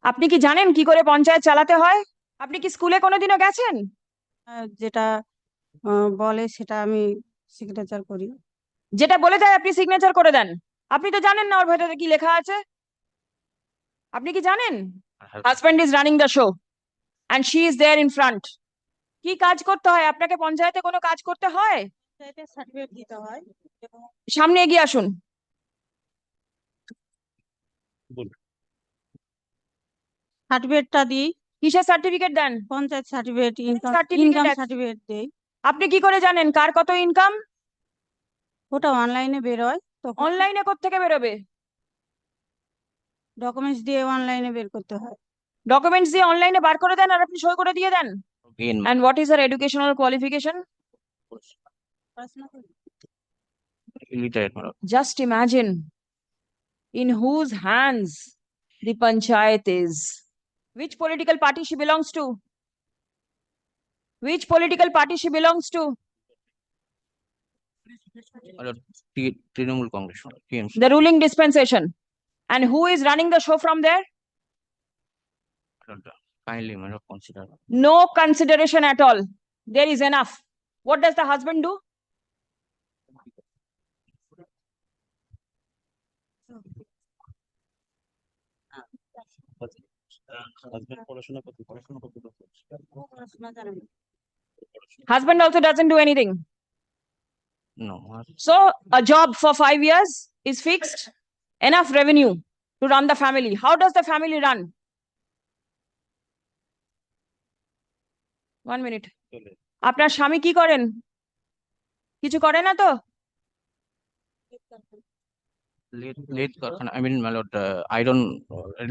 আপনি কি জানেন কি করে পঞ্চায়েত চালাতে হয়? আপনি কি স্কুলে কোনোদিনও গেছেন? যেটা বলে সেটা আমি সিগনেচার করি। যেটা বলে দেয় আপনি সিগনেচার করে দেন? আপনি তো জানেন না ওর ভেতরে কি লেখা আছে। আপনি কি জানেন? Husband is running the show and she is there in front. কি কাজ করতে হয় আপনাকে? পঞ্চায়েতে কোনো কাজ করতে হয়? সার্টিফিকেট দিতে হয় এবং সামনে এগিয়ে আসুন। সার্টিফিকেটটা দিই। কিসের সার্টিফিকেট দেন? Panchayat certificate, income certificate income certificate দেই। আপনি কি করে জানেন কার কত ইনকাম? ওটা অনলাইনে বেরোয়, তখন অনলাইনে কোত্থেকে বেরোবে? ডকুমেন্টস দিয়ে অনলাইনে বের করতে হয়। ডকুমেন্টস দিয়ে অনলাইনে বার করে দেন আর আপনি সই করে দিয়ে দেন। Again, And what is her educational qualification? পড়াশোনা করি। illiterate, madam. Just imagine in whose hands the panchayat is. Which political party she belongs to? Which political party she belongs to? Madam, Trinamool Congress, madam, TMC. The ruling dispensation. And who is running the show from there? Madam, kindly, madam, consider. No consideration at all. There is enough. What does the husband do? ও পড়াশোনা জানে না। Husband also doesn't do anything. No, madam. So a job for 5 years is fixed. Enough revenue to run the family. How does the family run? 1 minute. আপনার স্বামী কি করেন? কিছু করে না তো? Late Karkhana, I mean, my lord, I don't,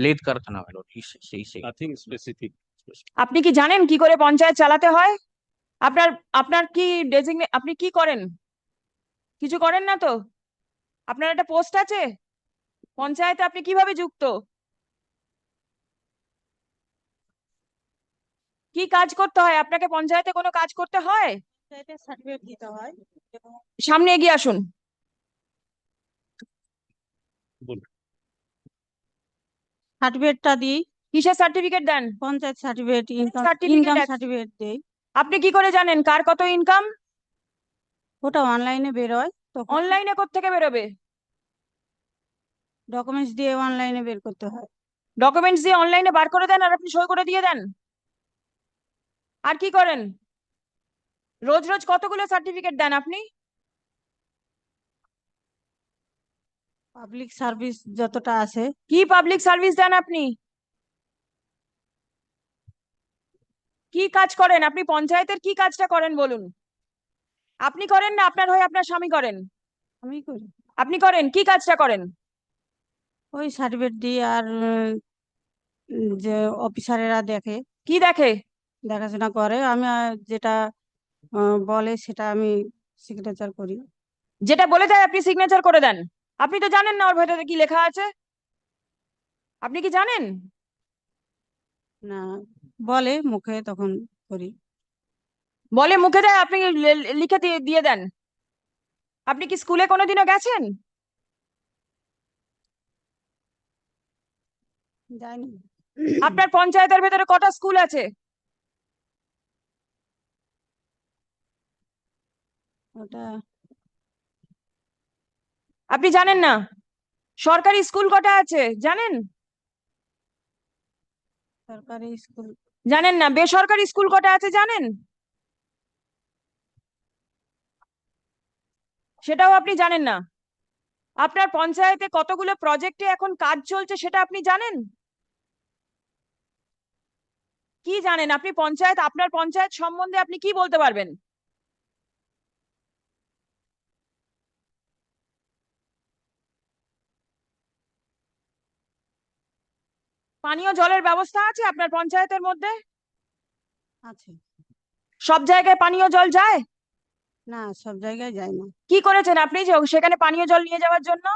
late Karkhana, my lord, he say. Nothing specific. আপনি কি জানেন কি করে পঞ্চায়েত চালাতে হয়? আপনার আপনার কি আপনি কি করেন? কিছু করেন না তো? আপনার একটা পোস্ট আছে পঞ্চায়েতে, আপনি কিভাবে যুক্ত? কি কাজ করতে হয় আপনাকে? পঞ্চায়েতে কোনো কাজ করতে হয়? পঞ্চায়েতের সার্টিফিকেট দিতে হয় এবং সামনে এগিয়ে আসুন। সার্টিফিকেটটা দিই। কিসের সার্টিফিকেট দেন? পঞ্চায়েত সার্টিফিকেট, ইনকাম Certificate আছে। সার্টিফিকেট দেই। আপনি কি করে জানেন কার কত ইনকাম? ওটা অনলাইনে বেরোয়, তখন অনলাইনে কোত্থেকে বেরোবে? ডকুমেন্টস দিয়ে অনলাইনে বের করতে হয়। ডকুমেন্টস দিয়ে অনলাইনে বার করে দেন আর আপনি সই করে দিয়ে দেন। আর কি করেন? রোজ রোজ কতগুলো সার্টিফিকেট দেন আপনি? পাবলিক সার্ভিস যতটা আছে। কি পাবলিক সার্ভিস দেন আপনি? কি কাজ করেন আপনি? পঞ্চায়েতের কি কাজটা করেন বলুন? আপনি করেন না আপনার হয়ে আপনার স্বামী করেন? আমি করি। আপনি করেন কি কাজটা করেন? ওই সার্টিফিকেট দিই আর যে অফিসারেরা দেখে, কি দেখে? দেখাশোনা করে। আমি যেটা বলে সেটা আমি সিগনেচার করি। যেটা বলে দেয় আপনি সিগনেচার করে দেন? আপনি তো জানেন না ওর ভেতরে কি লেখা আছে। আপনি কি জানেন? না, বলে মুখে, তখন করি। বলে মুখে দেয়, আপনি লিখে দিয়ে দিয়ে দেন? আপনি কি স্কুলে কোনোদিনও গেছেন? জানি। আপনার পঞ্চায়েতের ভেতরে কটা স্কুল আছে? ওটা আপনি জানেন না? সরকারি স্কুল কটা আছে জানেন? সরকারি স্কুল জানেন না? বেসরকারি স্কুল কটা আছে জানেন? সেটাও আপনি জানেন না? আপনার পঞ্চায়েতে কতগুলো প্রজেক্টে এখন কাজ চলছে সেটা আপনি জানেন? কি জানেন আপনি? পঞ্চায়েত, আপনার পঞ্চায়েত সম্বন্ধে আপনি কি বলতে পারবেন? পানীয় জলের ব্যবস্থা আছে আপনার পঞ্চায়েতের মধ্যে? আছে। সব জায়গায় পানীয় জল যায়? না, সব জায়গায় যায় না। কি করেছেন আপনি যে সেখানে পানীয় জল নিয়ে যাওয়ার জন্য?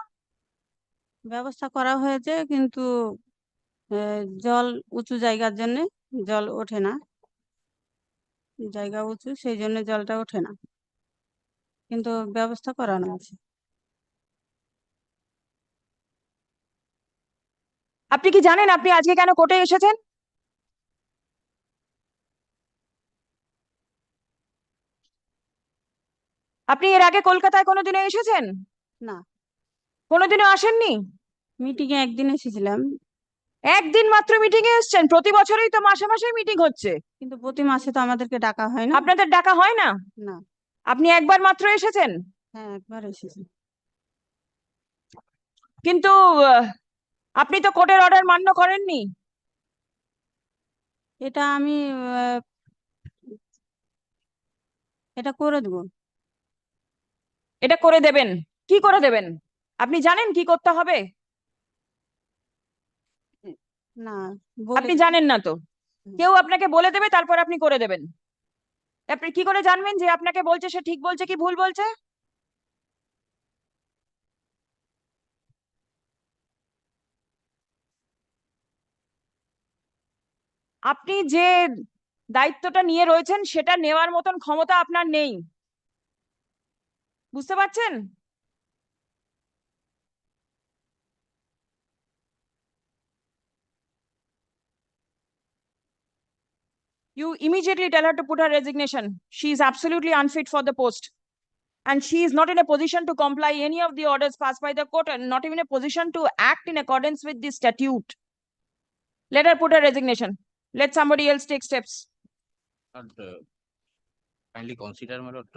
ব্যবস্থা করা হয়েছে, কিন্তু জল উঁচু জায়গার জন্য জল ওঠে না। জায়গা উঁচু, সেই জন্য জলটা ওঠে না, কিন্তু ব্যবস্থা করানো আছে। আপনি কি জানেন আপনি আজকে কেন কোর্টে এসেছেন? আপনি এর আগে কলকাতায় কোনোদিনও এসেছেন? না, কোনোদিনও আসেননি? মিটিং এ একদিন এসেছিলাম, একদিন মাত্র মিটিং এ এসেছেন? প্রতি বছরই তো মাসে মাসে মিটিং হচ্ছে। কিন্তু প্রতি মাসে তো আমাদেরকে ডাকা হয় না। আপনাদের ডাকা হয় না? না। আপনি একবার মাত্র এসেছেন? হ্যাঁ, একবার এসেছি। কিন্তু আহ, আপনি তো কোর্টের অর্ডার মান্য করেননি। এটা আমি আহ, এটা করে দেবো। এটা করে দেবেন? কি করে দেবেন? আপনি জানেন কি করতে হবে? না, বলে আপনি দেবো। জানেন না তো? হুম। কেউ আপনাকে বলে দেবে, তারপর আপনি করে দেবেন। আপনি কি করে জানবেন যে আপনাকে বলছে সে ঠিক বলছে কি ভুল বলছে? আপনি যে দায়িত্বটা নিয়ে রয়েছেন সেটা নেওয়ার মতন ক্ষমতা আপনার নেই। বুঝতে পারছেন? You immediately tell her to put her resignation. She is absolutely unfit for the post. And she is not in a position to comply any of the orders passed by the court and not even a position to act in accordance with the statute. Let her put her resignation. Let somebody else take steps. Lord, kindly consider, my lord.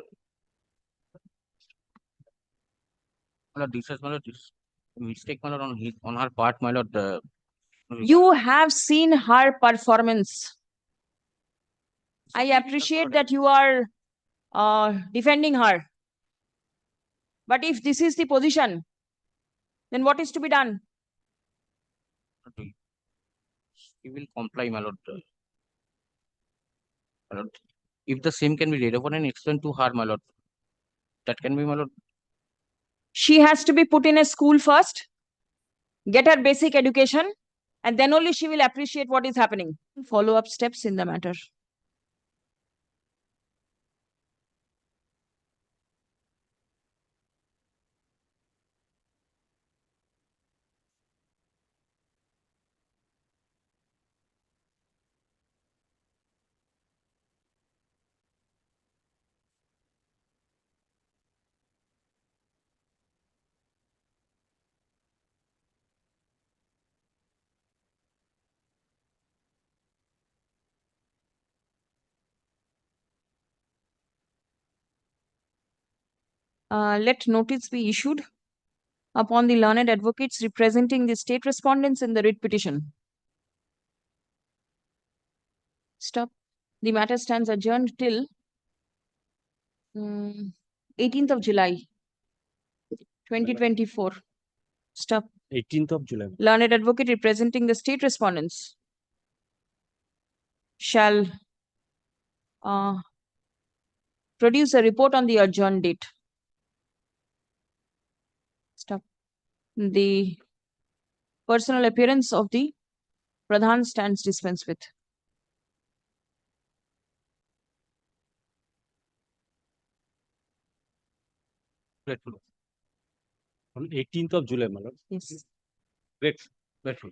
My lord, this is, my lord, this mistake, my lord, on her part, my lord. You have seen her performance. I appreciate that you are defending her. But if this is the position, then what is to be done? She will comply, my lord. My lord. If the same can be read upon and explained to her, my lord, that can be, my lord. She has to be put in a school first, get her basic education, and then only she will appreciate what is happening. Follow up steps in the matter. Let notice be issued upon the learned advocates representing the state respondents in the writ petition. Stop. The matter stands adjourned till 18th of July, 2024. Stop. 18th of July. Learned advocate representing the state respondents shall produce a report on the adjourned date. Stop. The personal appearance of the Pradhan stands dispensed with. On 18th of July, my lord. Yes. Great. Grateful.